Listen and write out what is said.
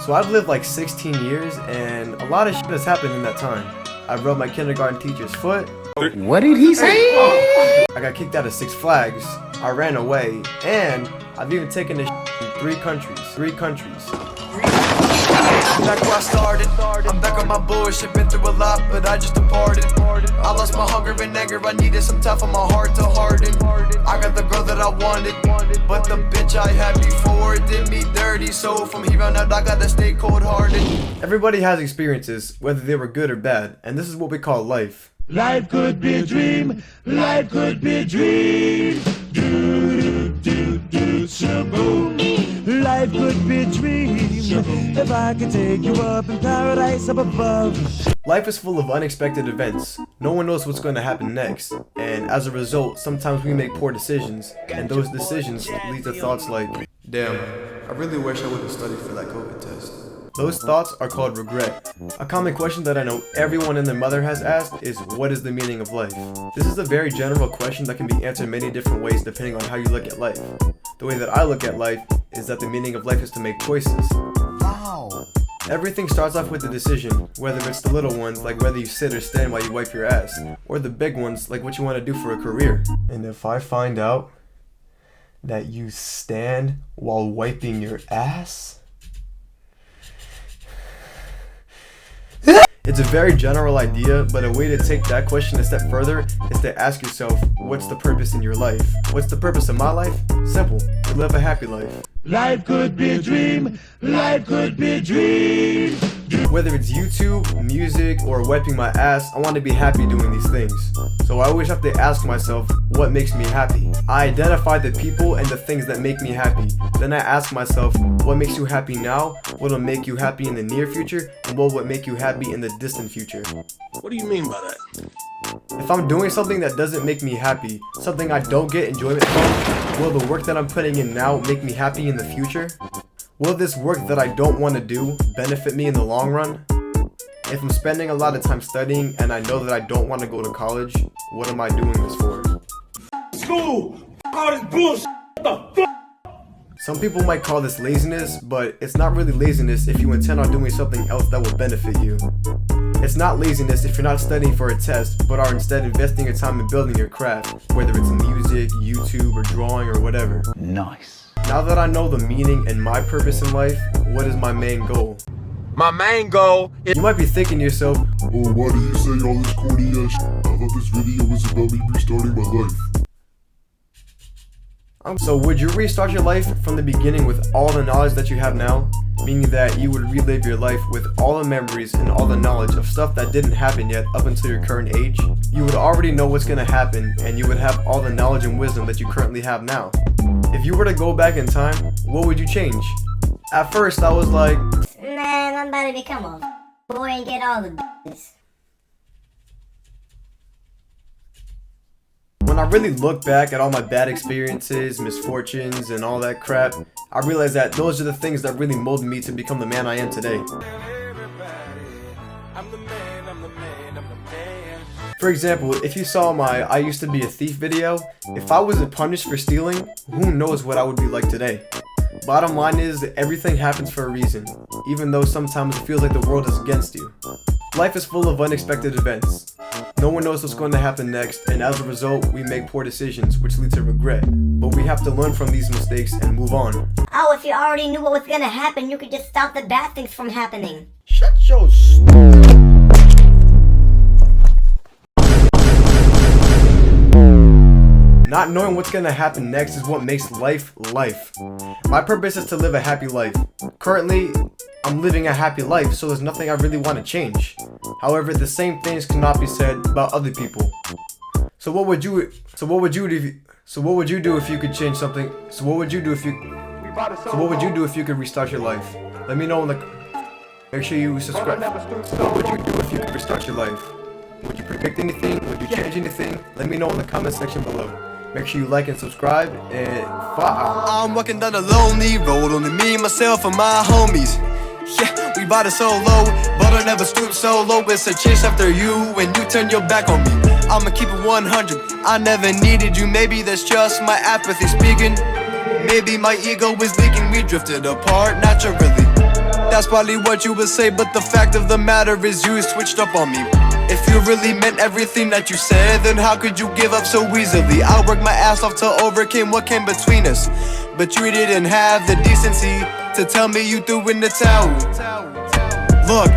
So I've lived like 16 years, and a lot of shit has happened in that time. I rubbed my kindergarten teacher's foot. What did he say? I got kicked out of Six Flags. I ran away, and I've even taken this in 3 countries. 3 countries. Back where I started, I'm back on my bullshit, been through a lot, but I just departed. I lost my hunger and anger, I needed some time for my heart to harden. I got the girl that I wanted, but the bitch I had before did me dirty. So from here on out, I gotta stay cold-hearted. Everybody has experiences, whether they were good or bad, and this is what we call life. Life could be a dream, life could be a dream. Do, do, do, do, shaboom. Life could be a dream. If I could take you up in paradise up above. Life is full of unexpected events. No one knows what's going to happen next, and as a result, sometimes we make poor decisions, and those decisions lead to thoughts like, damn, I really wish I would have studied for that COVID test. Those thoughts are called regret. A common question that I know everyone and their mother has asked is, what is the meaning of life? This is a very general question that can be answered many different ways depending on how you look at life. The way that I look at life is that the meaning of life is to make choices. Wow. Everything starts off with a decision, whether it's the little ones, like whether you sit or stand while you wipe your ass, or the big ones, like what you want to do for a career. And if I find out that you stand while wiping your ass, it's a very general idea, but a way to take that question a step further is to ask yourself, what's the purpose in your life? What's the purpose of my life? Simple, to live a happy life. Life could be a dream, life could be a dream. Whether it's YouTube, music, or wiping my ass, I want to be happy doing these things. So I always have to ask myself, what makes me happy? I identify the people and the things that make me happy. Then I ask myself, what makes you happy now? What will make you happy in the near future? And what will make you happy in the distant future? What do you mean by that? If I'm doing something that doesn't make me happy, something I don't get enjoyment from, will the work that I'm putting in now make me happy in the future? Will this work that I don't want to do benefit me in the long run? If I'm spending a lot of time studying and I know that I don't want to go to college, what am I doing this for? School! All this bullshit! What the fuck? Some people might call this laziness, but it's not really laziness if you intend on doing something else that will benefit you. It's not laziness if you're not studying for a test, but are instead investing your time in building your craft, whether it's music, YouTube, or drawing, or whatever. Nice. Now that I know the meaning and my purpose in life, what is my main goal? My main goal is... You might be thinking to yourself, oh, why do you say all this corny ass shit? I thought this video was about me restarting my life. So would you restart your life from the beginning with all the knowledge that you have now? Meaning that you would relive your life with all the memories and all the knowledge of stuff that didn't happen yet up until your current age? You would already know what's going to happen, and you would have all the knowledge and wisdom that you currently have now. If you were to go back in time, what would you change? At first I was like, man, I'm about to become a boy and get all the this. When I really look back at all my bad experiences, misfortunes, and all that crap, I realized that those are the things that really molded me to become the man I am today. For example, if you saw my I used to be a thief video, if I wasn't punished for stealing, who knows what I would be like today. Bottom line is, everything happens for a reason, even though sometimes it feels like the world is against you. Life is full of unexpected events. No one knows what's going to happen next, and as a result, we make poor decisions, which lead to regret. But we have to learn from these mistakes and move on. Oh, if you already knew what was gonna happen, you could just stop the bad things from happening. Shut your Not knowing what's gonna happen next is what makes life life. My purpose is to live a happy life. Currently, I'm living a happy life, so there's nothing I really want to change. However, the same things cannot be said about other people. So what would you do if you could change something? So what would you do if you could restart your life? Let me know in the... Make sure you subscribe. What would you do if you could restart your life? Would you predict anything? Would you change anything? Let me know in the comment section below. Make sure you like and subscribe, and I'm walking down a lonely road, only me, myself, and my homies. Yeah, we ride it so low, but I never stoop so low. It's a chase after you when you turn your back on me. I'ma keep it 100, I never needed you. Maybe that's just my apathy speaking. Maybe my ego is leaking, we drifted apart naturally. that's probably what you would say, but the fact of the matter is you switched up on me. If you really meant everything that you said, then how could you give up so easily? I worked my ass off to overcome what came between us, but you didn't have the decency to tell me you threw in the towel. Look,